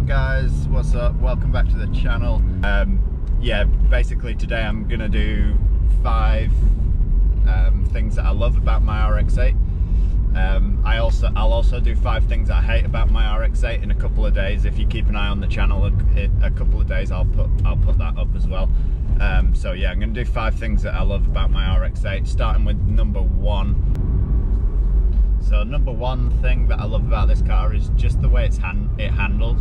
up guys, what's up? Welcome back to the channel. Yeah, basically today I'm gonna do 5 things that I love about my RX8. I'll also do 5 things I hate about my RX8 in a couple of days. If you keep an eye on the channel, a couple of days I'll put that up as well. So yeah, I'm gonna do 5 things that I love about my RX8, starting with number 1. So number 1 thing that I love about this car is just the way it handles.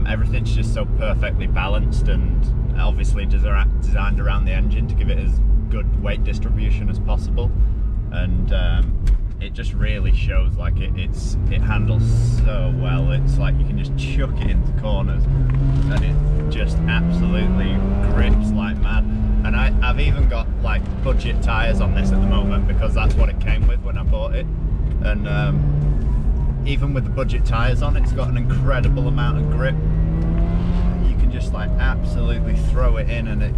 Everything's just so perfectly balanced and obviously designed around the engine to give it as good weight distribution as possible. And it just really shows, like it handles so well. It's like you can just chuck it into corners and it just absolutely grips like mad. And I've even got like budget tyres on this at the moment because that's what it came with when I bought it. And even with the budget tyres on, it's got an incredible amount of grip. You can just like absolutely throw it in, and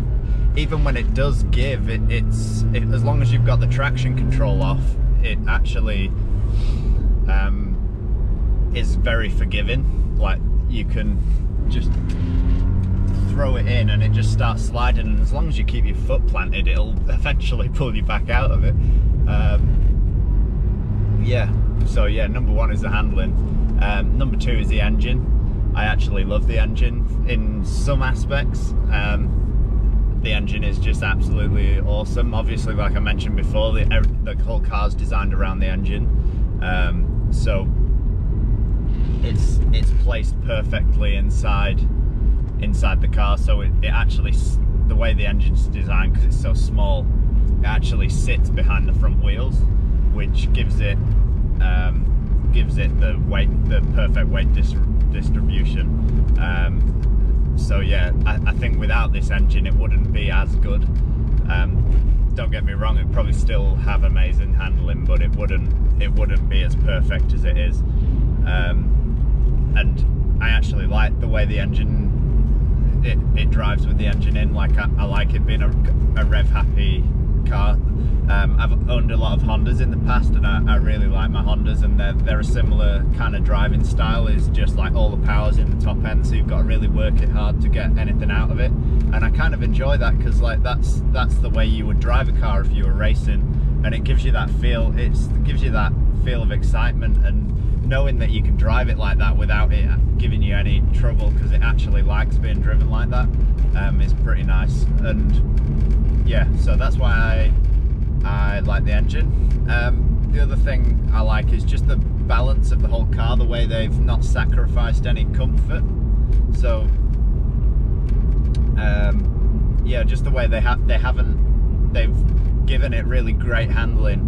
even when it does give, as long as you've got the traction control off, it actually is very forgiving. Like you can just throw it in and it just starts sliding, and as long as you keep your foot planted, it'll eventually pull you back out of it. Yeah, so yeah, number 1 is the handling. Number 2 is the engine. I actually love the engine in some aspects. The engine is just absolutely awesome. Obviously, like I mentioned before, the whole car's designed around the engine, so it's placed perfectly inside the car. So it actually, the way the engine's designed, because it's so small, it actually sits behind the front wheels, which gives it the perfect weight distribution. So yeah, I think without this engine it wouldn't be as good. Don't get me wrong, it'd probably still have amazing handling, but it wouldn't be as perfect as it is. And I actually like the way the engine it drives with the engine in. Like I like it being a rev happy car. I've owned a lot of Hondas in the past, and I really like my Hondas, and they're a similar kind of driving style. Is just like all the power's in the top end, so you've got to really work it hard to get anything out of it. And I kind of enjoy that, because like that's the way you would drive a car if you were racing, and it gives you that feel. It gives you that feel of excitement, and knowing that you can drive it like that without it giving you any trouble, because it actually likes being driven like that, is pretty nice. And yeah, so that's why I like the engine. The other thing I like is just the balance of the whole car, the way they've not sacrificed any comfort. So yeah, just the way they've given it really great handling,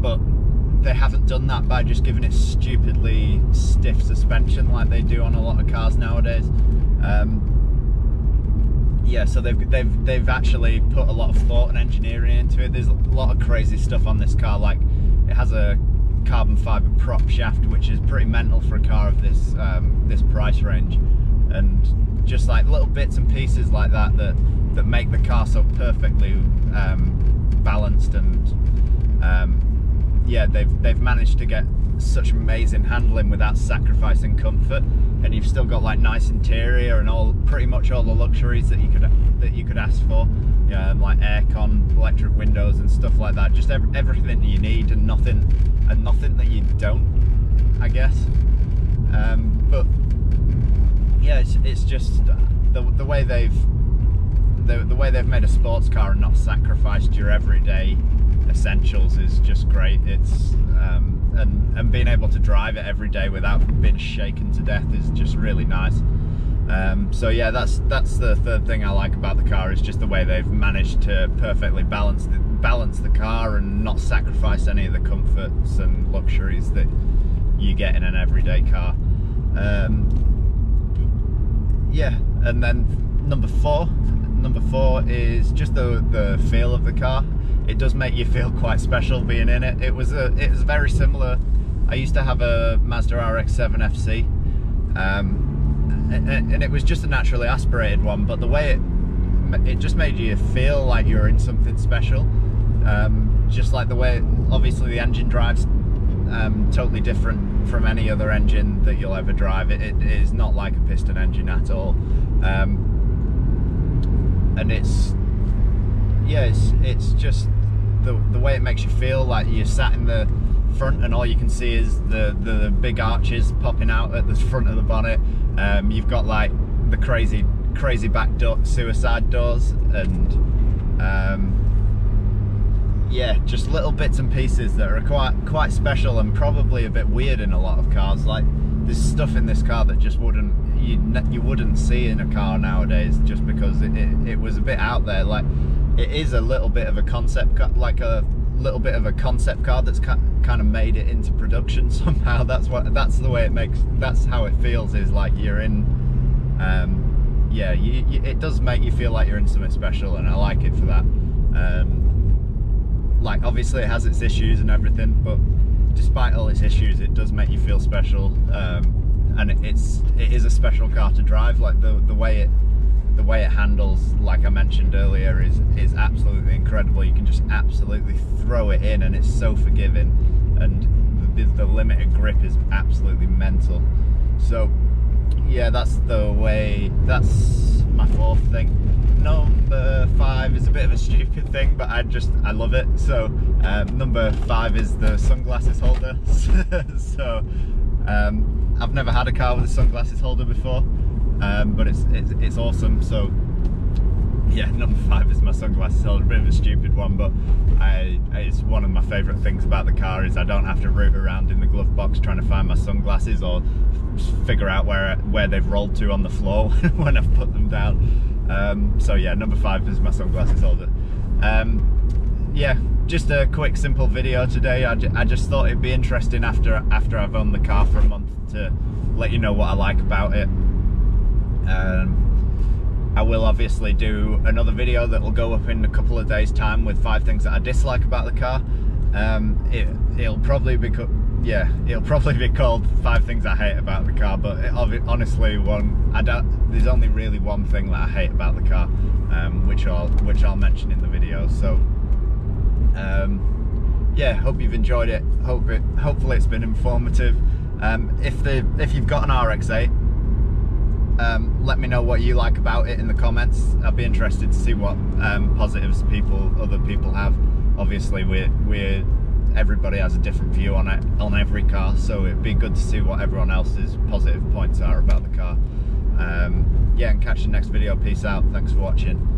but they haven't done that by just giving it stupidly stiff suspension like they do on a lot of cars nowadays. Yeah, so they've actually put a lot of thought and engineering into it. There's a lot of crazy stuff on this car. Like it has a carbon fiber prop shaft, which is pretty mental for a car of this price range, and just like little bits and pieces like that make the car so perfectly balanced. And yeah, they've managed to get such amazing handling without sacrificing comfort, and you've still got like nice interior and pretty much all the luxuries that you could ask for. Yeah, like aircon, electric windows and stuff like that. Just everything that you need, and nothing that you don't, I guess. But yeah, it's just the way they've made a sports car and not sacrificed your everyday essentials is just great. It's and being able to drive it every day without being shaken to death is just really nice. So yeah, that's the third thing I like about the car, is just the way they've managed to perfectly balance the car and not sacrifice any of the comforts and luxuries that you get in an everyday car. Yeah, and then number four is just the feel of the car. It does make you feel quite special being in it. It was very similar. I used to have a Mazda RX8 FC, and it was just a naturally aspirated one, but the way it just made you feel like you're in something special. Just like the way, obviously the engine drives totally different from any other engine that you'll ever drive. It is not like a piston engine at all, and it's just the way it makes you feel like you're sat in the front and all you can see is the big arches popping out at the front of the bonnet. You've got like the crazy back door, suicide doors, and yeah, just little bits and pieces that are quite special and probably a bit weird in a lot of cars. Like, there's stuff in this car that just you wouldn't see in a car nowadays, just because it was a bit out there. Like, it is a little bit of a concept car, like a little bit of a concept car that's kind of made it into production somehow. That's the way that's how it feels, is like you're in yeah, it does make you feel like you're in something special, and I like it for that. Like, obviously it has its issues and everything, but despite all its issues, it does make you feel special, and it is a special car to drive. Like, the way it handles, like I mentioned earlier, is absolutely incredible. You can just absolutely throw it in, and it's so forgiving, and the limited grip is absolutely mental. So yeah, that's my fourth thing. Number 5 is a bit of a stupid thing, but I love it. So number 5 is the sunglasses holder. So I've never had a car with a sunglasses holder before, but it's awesome. So yeah, number 5 is my sunglasses holder. A bit of a stupid one, but it's one of my favourite things about the car, is I don't have to root around in the glove box trying to find my sunglasses, or figure out where they've rolled to on the floor when I've put them down. So yeah, number 5 is my sunglasses holder. Yeah, just a quick simple video today. I just thought it'd be interesting after I've owned the car for a month to let you know what I like about it. I will obviously do another video that will go up in a couple of days' time with 5 things that I dislike about the car. It'll probably be called 5 things I hate about the car, but honestly, there's only really one thing that I hate about the car, which I'll mention in the video. So yeah, hope you've enjoyed it. Hopefully it's been informative. If you've got an RX8, let me know what you like about it in the comments. I'd be interested to see what positives other people have. Obviously, everybody has a different view on it, on every car, so it'd be good to see what everyone else's positive points are about the car. Yeah, and catch you next video. Peace out. Thanks for watching.